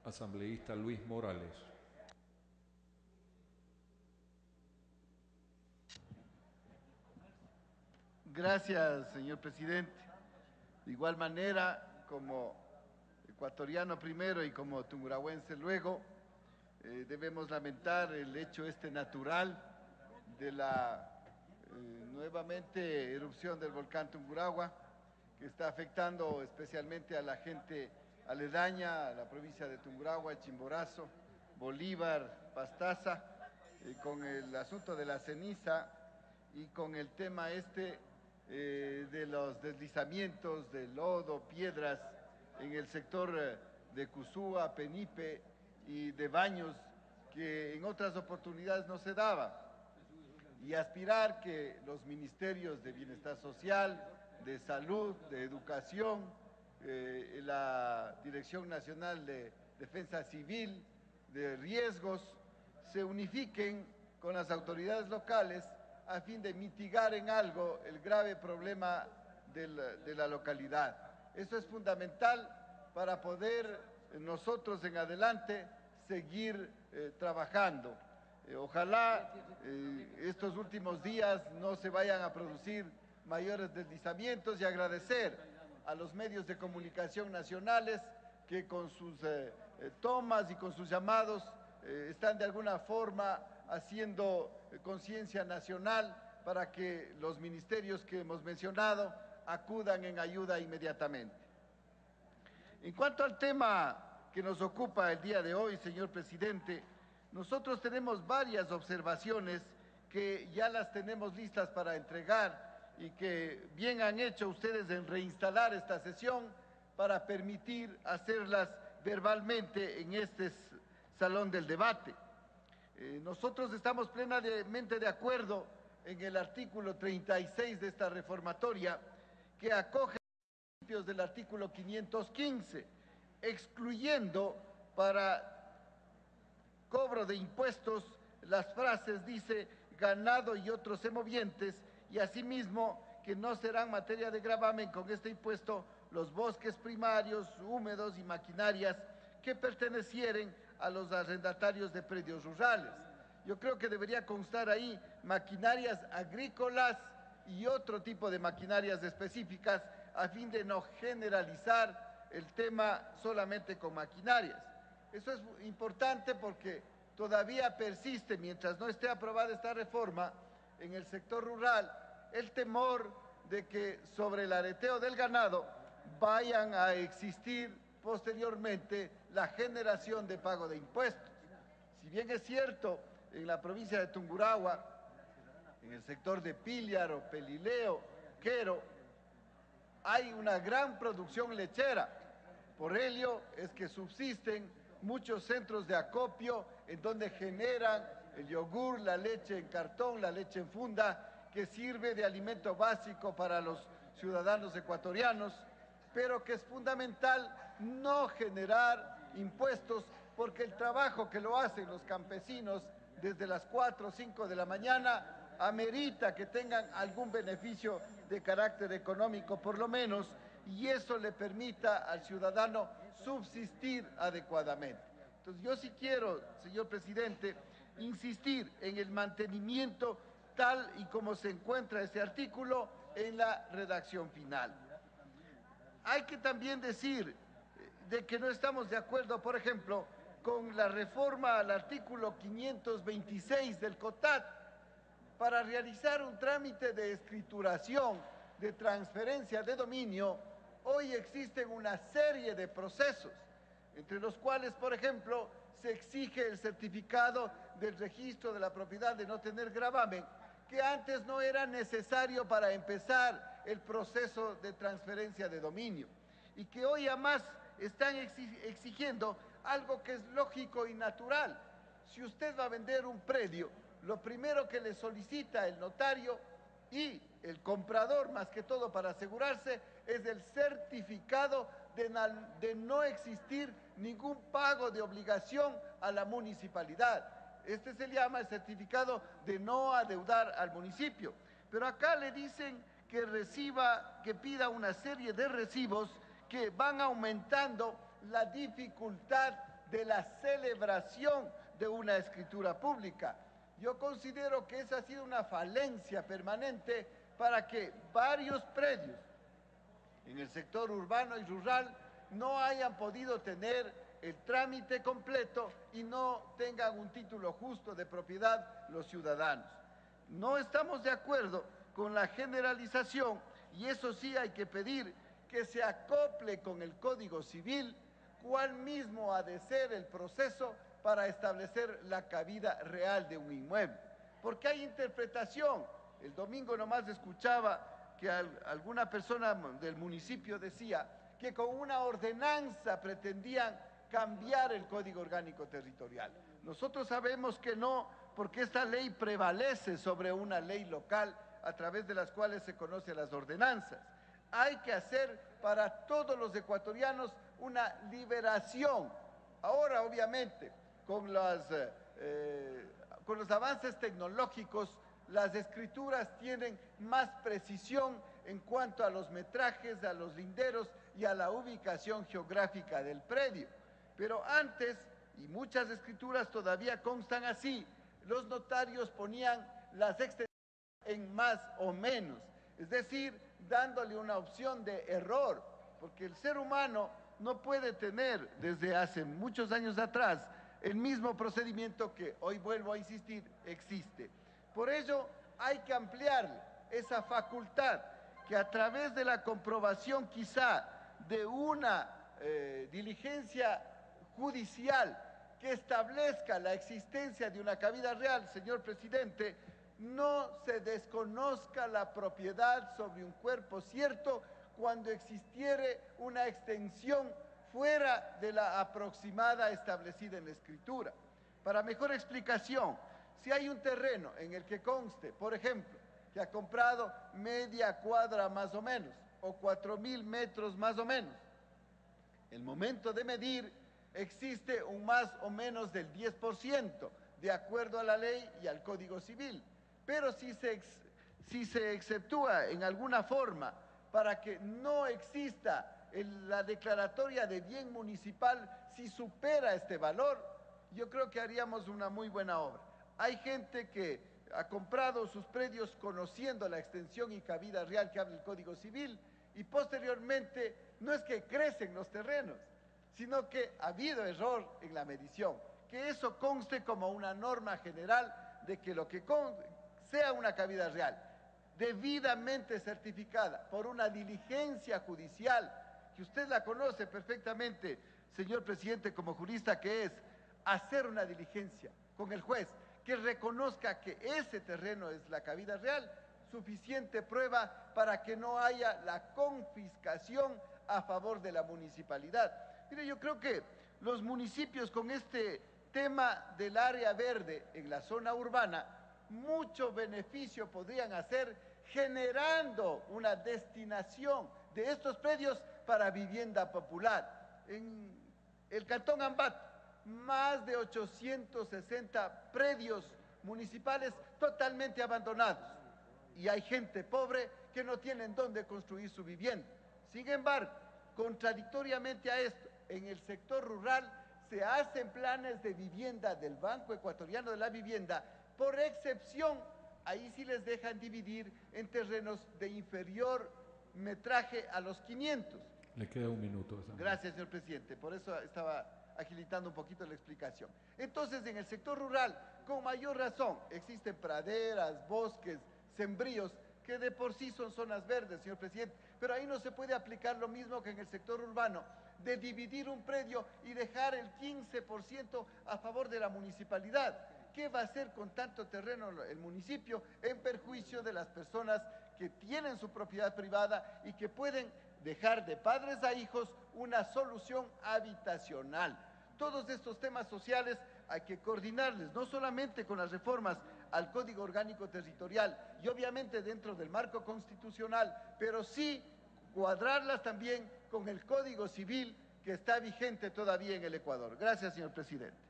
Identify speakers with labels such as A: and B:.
A: asambleísta Luis Morales.
B: Gracias, señor presidente. De igual manera, como ecuatoriano primero y como tungurahuense luego, debemos lamentar el hecho natural de la nuevamente erupción del volcán Tungurahua, que está afectando especialmente a la gente aledaña, a la provincia de Tungurahua, Chimborazo, Bolívar, Pastaza, con el asunto de la ceniza y con el tema de los deslizamientos de lodo, piedras en el sector de Cuzúa, Penipe y de Baños, que en otras oportunidades no se daba. Y aspirar que los ministerios de Bienestar Social, de Salud, de Educación, la Dirección Nacional de Defensa Civil, de Riesgos, se unifiquen con las autoridades locales a fin de mitigar en algo el grave problema de la localidad. Eso es fundamental para poder nosotros en adelante seguir trabajando. Ojalá estos últimos días no se vayan a producir mayores deslizamientos y agradecer a los medios de comunicación nacionales que con sus tomas y con sus llamados están de alguna forma haciendo conciencia nacional para que los ministerios que hemos mencionado acudan en ayuda inmediatamente. En cuanto al tema que nos ocupa el día de hoy, señor presidente, nosotros tenemos varias observaciones que ya las tenemos listas para entregar y que bien han hecho ustedes en reinstalar esta sesión para permitir hacerlas verbalmente en este salón del debate. Nosotros estamos plenamente de acuerdo en el artículo 36 de esta reformatoria que acoge los principios del artículo 515, excluyendo para cobro de impuestos las frases, dice, ganado y otros semovientes, y asimismo que no serán materia de gravamen con este impuesto los bosques primarios, húmedos y maquinarias que pertenecieren a los arrendatarios de predios rurales. Yo creo que debería constar ahí maquinarias agrícolas y otro tipo de maquinarias específicas a fin de no generalizar el tema solamente con maquinarias. Eso es importante porque todavía persiste, mientras no esté aprobada esta reforma, en el sector rural, el temor de que sobre el areteo del ganado vayan a existir posteriormente la generación de pago de impuestos. Si bien es cierto, en la provincia de Tungurahua, en el sector de Píllaro, Pelileo, Quero, hay una gran producción lechera. Por ello es que subsisten muchos centros de acopio en donde generan el yogur, la leche en cartón, la leche en funda, que sirve de alimento básico para los ciudadanos ecuatorianos, pero que es fundamental no generar impuestos porque el trabajo que lo hacen los campesinos desde las 4 o 5 de la mañana amerita que tengan algún beneficio de carácter económico por lo menos, y eso le permita al ciudadano subsistir adecuadamente. Entonces yo sí quiero, señor presidente, insistir en el mantenimiento tal y como se encuentra ese artículo en la redacción final. Hay que también decir de que no estamos de acuerdo, por ejemplo, con la reforma al artículo 526 del COTAT para realizar un trámite de escrituración, de transferencia de dominio. Hoy existen una serie de procesos, entre los cuales, por ejemplo, se exige el certificado del registro de la propiedad de no tener gravamen, que antes no era necesario para empezar el proceso de transferencia de dominio, y que hoy además están exigiendo algo que es lógico y natural. Si usted va a vender un predio, lo primero que le solicita el notario y el comprador, más que todo para asegurarse, es el certificado de no existir ningún pago de obligación a la municipalidad. Este se llama el certificado de no adeudar al municipio. Pero acá le dicen que pida una serie de recibos que van aumentando la dificultad de la celebración de una escritura pública. Yo considero que esa ha sido una falencia permanente para que varios predios en el sector urbano y rural no hayan podido tener el trámite completo y no tengan un título justo de propiedad los ciudadanos. No estamos de acuerdo con la generalización y eso sí hay que pedir que se acople con el Código Civil cuál mismo ha de ser el proceso para establecer la cabida real de un inmueble. Porque hay interpretación. El domingo nomás escuchaba que alguna persona del municipio decía que con una ordenanza pretendían cambiar el Código Orgánico Territorial. Nosotros sabemos que no, porque esta ley prevalece sobre una ley local a través de las cuales se conocen las ordenanzas. Hay que hacer para todos los ecuatorianos una liberación. Ahora, obviamente, con los avances tecnológicos, las escrituras tienen más precisión en cuanto a los metrajes, a los linderos y a la ubicación geográfica del predio. Pero antes, y muchas escrituras todavía constan así, los notarios ponían las extensiones en más o menos, es decir, dándole una opción de error, porque el ser humano no puede tener desde hace muchos años atrás el mismo procedimiento que hoy, vuelvo a insistir, existe. Por ello hay que ampliar esa facultad que a través de la comprobación quizá de una diligencia judicial que establezca la existencia de una cabida real, señor presidente, no se desconozca la propiedad sobre un cuerpo cierto cuando existiere una extensión fuera de la aproximada establecida en la escritura. Para mejor explicación, si hay un terreno en el que conste, por ejemplo, que ha comprado media cuadra más o menos, o 4.000 metros más o menos, el momento de medir existe un más o menos del 10%, de acuerdo a la ley y al Código Civil. Pero si se exceptúa en alguna forma para que no exista la declaratoria de bien municipal, si supera este valor, yo creo que haríamos una muy buena obra. Hay gente que ha comprado sus predios conociendo la extensión y cabida real que habla el Código Civil y posteriormente no es que crecen los terrenos, sino que ha habido error en la medición. Que eso conste como una norma general de que lo que sea una cabida real, debidamente certificada por una diligencia judicial, que usted la conoce perfectamente, señor presidente, como jurista que es, hacer una diligencia con el juez que reconozca que ese terreno es la cabida real, suficiente prueba para que no haya la confiscación a favor de la municipalidad. Mire, yo creo que los municipios con este tema del área verde en la zona urbana, mucho beneficio podrían hacer generando una destinación de estos predios para vivienda popular. En el Cantón Ambato, más de 860 predios municipales totalmente abandonados y hay gente pobre que no tienen dónde construir su vivienda. Sin embargo, contradictoriamente a esto, en el sector rural se hacen planes de vivienda del Banco Ecuatoriano de la Vivienda, por excepción, ahí sí les dejan dividir en terrenos de inferior metraje a los 500.
A: Le queda un minuto.
B: Gracias, señor presidente, por eso estaba agilitando un poquito la explicación. Entonces, en el sector rural, con mayor razón, existen praderas, bosques, sembríos, que de por sí son zonas verdes, señor presidente, pero ahí no se puede aplicar lo mismo que en el sector urbano, de dividir un predio y dejar el 15% a favor de la municipalidad. ¿Qué va a hacer con tanto terreno el municipio en perjuicio de las personas que tienen su propiedad privada y que pueden dejar de padres a hijos una solución habitacional? Todos estos temas sociales hay que coordinarles, no solamente con las reformas al Código Orgánico Territorial y obviamente dentro del marco constitucional, pero sí cuadrarlas también con el Código Civil que está vigente todavía en el Ecuador. Gracias, señor presidente.